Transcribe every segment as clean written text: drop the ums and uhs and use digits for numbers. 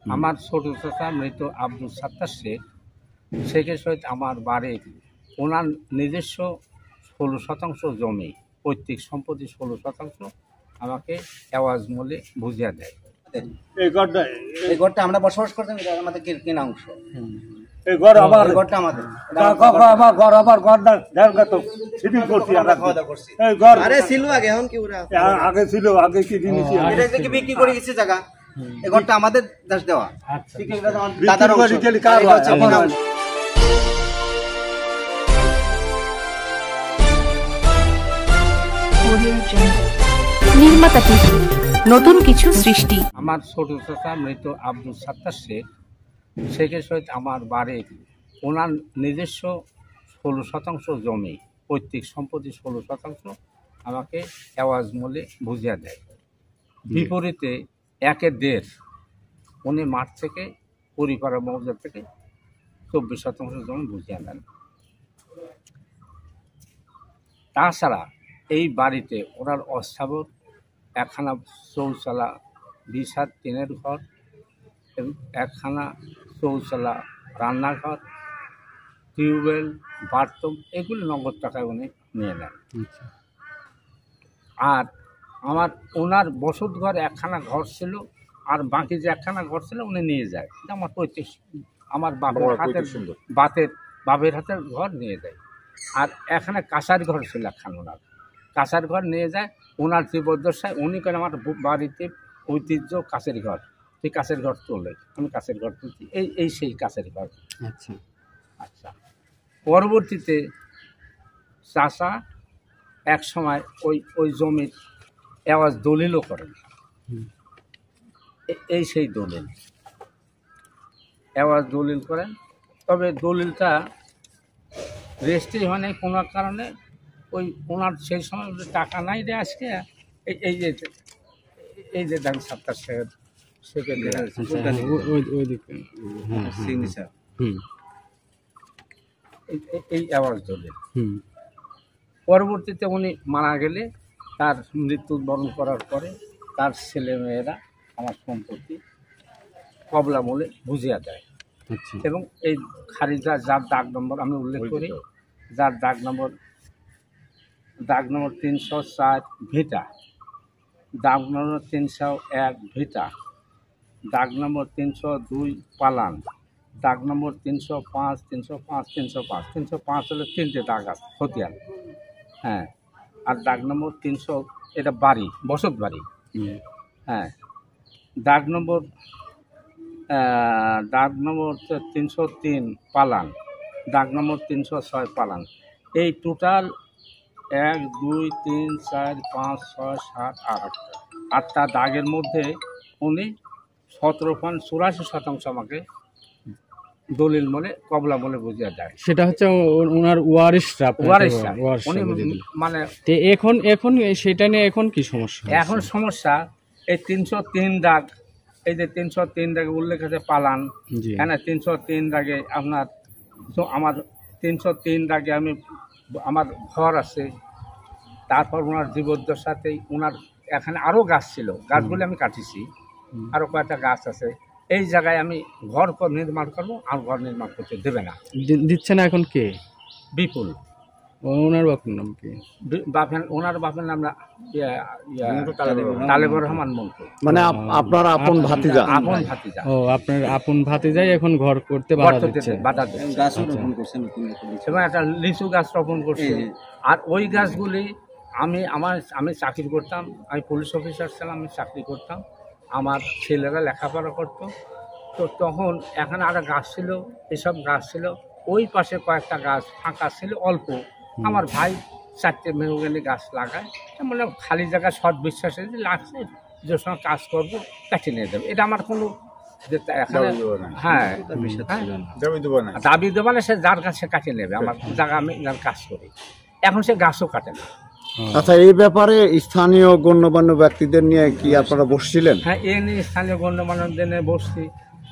আমার ছোট চাচা মৃত আব্দুল সাত্তার শেখের সহিত আমার বাড়ির ওনার নিজস্ব 16% জমি, পৈতৃক সম্পত্তি 16% আমাকে এওয়াজ মূল্যে বুঝিয়ে দেয়। এই ঘরটা আমরা বসবাস করতাম, এটা আমাদের কেনা অংশ। এই ঘর আমার, ঘরটা আমাদের, আমার ঘর, আমার ঘরটা জায়গা তো সিটিং করছি আমরা, খাওয়া দাওয়া করছি। এই ঘর আরে ছিল আগে, এখন কি ওরা আগে ছিল, আগে কি জিনিস এটা থেকে বিক্রি করে গেছে জায়গা। এই ঘরটা আমাদের দাস দেওয়া। আচ্ছা, ঠিক আছে, দাদার অংশ। কার হয়? আমার নির্মাতা টিভি, নতুন কিছু সৃষ্টি। আমার ছোট চাচা মৃত আব্দুল সাত্তার শেখের সহিত আমার বাড়ির ওনার নিজস্ব 16% জমি, পৈতৃক সম্পত্তি 16% আমাকে এওয়াজ মূল্যে বুঝিয়ে দেয়। বিপরীতে 1/1.5 উনি মাঠ থেকে পরিপাড়া মৌজা থেকে 24% জমি বুঝিয়ে দেন। তাছাড়া এই বাড়িতে ওনার অস্থাবর একখানা চৌচালা 20 হাত টিনের ঘর এবং একখানা চৌচালা রান্নাঘর, টিউবওয়েল, বাথরুম, এগুলি নগদ টাকায় উনি নিয়ে নেন। আর ওনার বসত ঘর একখানা ঘর ছিল, আর বাকি যে একখানা ঘর ছিল উনি নিয়ে যায়। এটা আমার পৈতৃক, আমার বাপের হাতের ঘর নিয়ে যায়। আর এখানে কাঁসার ঘর ছিল একখানা, ওনার কাঁসার ঘর নিয়ে যায়। ওনার জীবদ্দশায় উনি কেন আমার বাড়িতে ঐতিহ্য কাঁচের ঘর, সেই কাঁচের ঘর তোলে, আমি কাঁচের ঘর তুলছি, এই সেই কাঁচের ঘর। আচ্ছা আচ্ছা, পরবর্তীতে চাষা এক সময় ওই জমির এওয়াজ দলিলও করেন। এই সেই দলিল, এওয়াজ দলিল করেন। তবে দলিলটা রেজিস্ট্রি হয় নাই কোনো কারণে। ওনার সেই সময় টাকা নাই রে আজকে, এই যে দাম 70 সেকেন্ড এই আওয়াজ দলিল। পরবর্তীতে উনি মারা গেলে, তার মৃত্যুবরণ করার পরে তার ছেলেমেয়েরা আমার সম্পত্তি কবলা বলে বুঝিয়ে দেয়। এবং এই খারিজা যার দাগ নম্বর আমি উল্লেখ করি, যার দাগ নম্বর 304 ভিটা, দাগ নম্বর 301 ভিটা, দাগ নম্বর 302 পালান, দাগ নম্বর 305, 305, 305, 305 হলো 3টে দাগ আছে খতিয়ান। হ্যাঁ, আর দাগ নম্বর 300 এটা বাড়ি, বসত বাড়ি। হ্যাঁ, দাগ নম্বর 303 পালান, দাগ নম্বর 306 পালান। এই টোটাল 1, 2, 3, 4, 5, 6, 7, 8 8টা দাগের মধ্যে উনি 17.84% আমাকে দলিল বলে কবলা বলে বুঝিয়ে দেয়। সেটা হচ্ছে ওনার ওয়ারিশরা, উনি মানে এখন সেটা নিয়ে এখন কি সমস্যা? এখন সমস্যা এই 303 দাগ, এই যে 303 দাগে উল্লেখ আছে পালান, হ্যাঁ, 303 দাগে আপনার আমার 303 দাগে আমার ঘর আছে। তারপর ওনার জীবদ্দশাতেই ওনার এখানে আরও গাছ ছিল, গাছগুলি আমি কাটিছি, আরও কয়েকটা গাছ আছে। এই জায়গায় আমি ঘর নির্মাণ করবো, আর ঘর নির্মাণ করতে দেবে না, দিচ্ছে না। এখন কে? বিপুল। ওনার বাপের নাম কি? ওনার বাপের নাম তালেবুর রহমান মন্টু। মানে আপনার আপন ভাতিজা? আপন ভাতিজা। ও, আপনার আপন ভাতিজাই এখন ঘর করতে বাধা দিচ্ছে। গাছ রোপণ করছেন এবং একটা লিচু গাছ রোপণ করছে। আর ওই গাছগুলি আমি চাকরি করতাম, আমি পুলিশ অফিসার ছিলাম, আমি চাকরি করতাম, আমার ছেলেরা লেখাপড়া করতো। তো তখন এখানে একটা গাছ ছিল, এসব গাছ ছিল, ওই পাশে কয়েকটা গাছ ফাঁকা ছিল অল্প। আমার ভাই 4টে মেহগনি গাছ লাগায়, মানে খালি জায়গায় সৎ বিশ্বাসে যে লাগছে, যে সময় কাজ করবো কাটিয়ে নিয়ে যাবে। এটা আমার কোনো দাবি দেবো না, সে যার কাছে কাটিয়ে নেবে আমার জায়গা, আমি কাজ করি। এখন সে গাছও কাটে না। আচ্ছা, এই ব্যাপারে স্থানীয় গণ্যমান্য ব্যক্তিদের নিয়ে কি আপনারা বসছিলেন? হ্যাঁ, এ নিয়ে স্থানীয় গণ্যমান্যদের নিয়ে বসছি।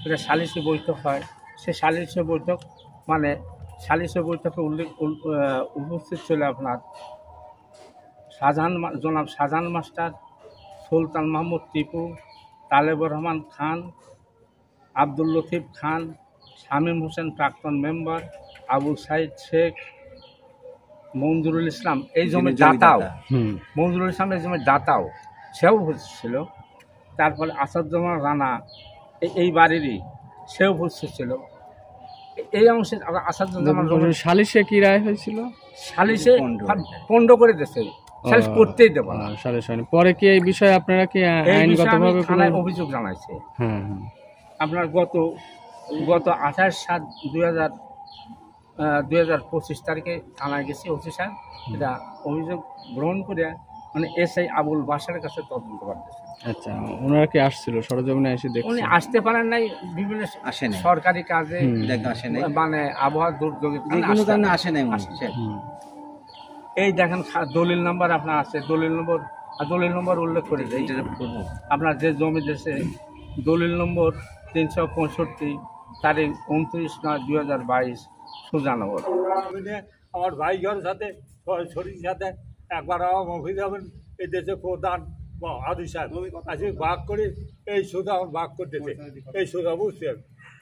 এটা সালিসি বৈঠক হয়, সে সালিসি বৈঠক মানে সালিসি বৈঠকে উপস্থিত ছিল আপনার জনাব শাহজাহান মাস্টার, সুলতান মাহমুদ টিপু, তালেবুর রহমান খান, আব্দুল লতিফ খান, শামীম হোসেন প্রাক্তন মেম্বার, আবু সাইদ শেখ, মঞ্জুরুল ইসলাম এই জমির দাতাও, হুম। মঞ্জুরুল ইসলাম এই জমির দাতাও, সেও ছিল। তারপরে আসাদুজ্জামান রানা এই বাড়িরই, সেও ছিল। এই অংশে আসাদুজ্জামান সালিশে কি রায় হয়েছিল? সালিশে পণ্ড করে দিয়েছে, সালিশ করতেই দেবো না। সালিশ হয়নি। পরে কি এই বিষয়ে আপনারা কি এই বিষয়ে আমি আইনগতভাবে কোনো থানায় অভিযোগ জানাইছে। হ্যাঁ হ্যাঁ আপনার গত 28/7/2025 তারিখে থানায় গেছি ওসি সাহেব, এটা অভিযোগ গ্রহণ করে মানে এসআই আবুল বাসারের কাছে তদন্ত করতেছে। আচ্ছা, ওনারা কি আসছিল সরজমিনে এসে উনি দেখছেন? আসতে পারেন নাই, বিভিন্ন আসে নাই। সরকারি কাজে, আসে নাই, মানে আবহাওয়া দুর্যোগের যে কোনো কারণে আসে নাই উনি। হুম। এই দেখেন দলিল নম্বর আপনার আছে, দলিল নম্বর উল্লেখ করে দেয়। আপনার যে জমি দেশে দলিল নম্বর 365, তারিখ 29/9/2022, সুজানগর। আমার ভাই ঘরের সাথে শরীর সাথে একবার আমার মফিজ হবেন এই দেশে প্রধান আদি সাহেব আজকে ভাগ করে এই সুদা আমার ভাগ করে দিতে, এই সুদা বুঝছেন,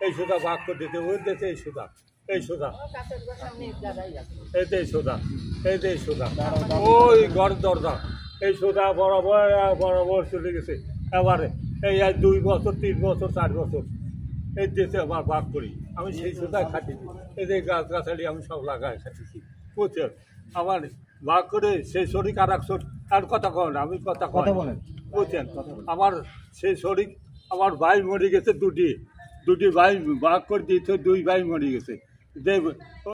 এই সুদা ভাগ করে দিতে ওই দেশে এই সুদা, এই সুদা, এই সুদা, এই সুদা, ওই ঘর দরজা, এই সুদা বরাবর চলে গেছে। এবারে এই 2 বছর 3 বছর 4 বছর এই দেশে আবার ভাগ করি, আমি সেই সুদায় খাটিছি, এই যে গাছগাছালি আমি সব লাগাই খাটিছি, বুঝছেন। আমার ভাগ করে সেই শরিক আর এক আর কথা কন, আমি কথা বলেন, বুঝছেন। আমার সেই শরিক, আমার ভাই মরে গেছে দুটি ভাই ভাগ করে দিয়েছে, 2 ভাই মরে গেছে। যে